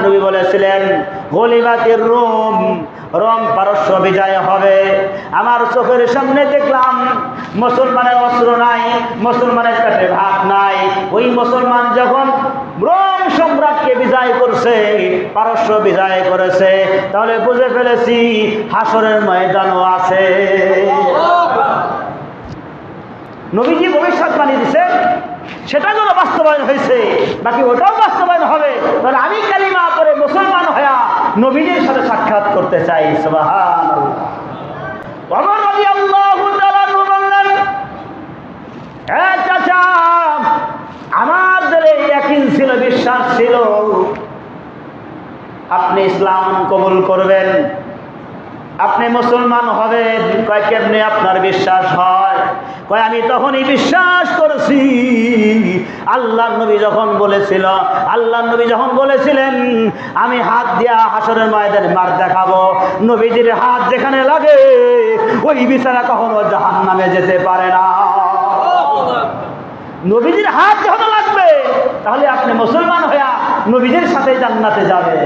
নবী বলেছিলেন গলিবাতির Rome, Rome পারস্য বিজয় হবে। আমার চোখের সামনে দেখলাম মুসলমানের অস্ত্র নাই, মুসলমানের পেটে ভাত নাই। ওই মুসলমান যখন রোম সম্রাটকে বিজয় করছে, পারস্য বিজয় করেছে, তাহলে বুঝে ফেলেছি হাসরের ময়দানও আছে। নবীজি ভবিষ্যৎবাণী দিছে, সেটা যেন বাস্তবায়ন হয়েছে, বাকি ওটাও বাস্তবায়ন হবে। তাহলে আমি কালিমা পড়ে মুসলমান হয়ে নবীজির সাথে সাক্ষাৎ করতে চাই। সুবহানাল্লাহ। ওমর রাদিয়াল্লাহু তাআলা বললেন, চাচা, আমাদের এই ইয়াকিন ছিল, বিশ্বাস ছিল আপনি ইসলাম কবুল করবেন, আপনি মুসলমান হবেন। কয় কেমনে আপনার বিশ্বাস হয়? কয় আমি তখনই বিশ্বাস করেছি আল্লাহ নবী যখন বলেছিল, আল্লাহ নবী যখন বলেছিলেন আমি হাত দিয়া হাসরের ময়দানে মার দেখাবো, নবীজির হাত যেখানে লাগে ওই বিচারা কখনো জাহান্নামে যেতে পারে না। নবীজির হাত যখন লাগবে তাহলে আপনি মুসলমান হইয়া নবীজির সাথে জান্নাতে যাবে।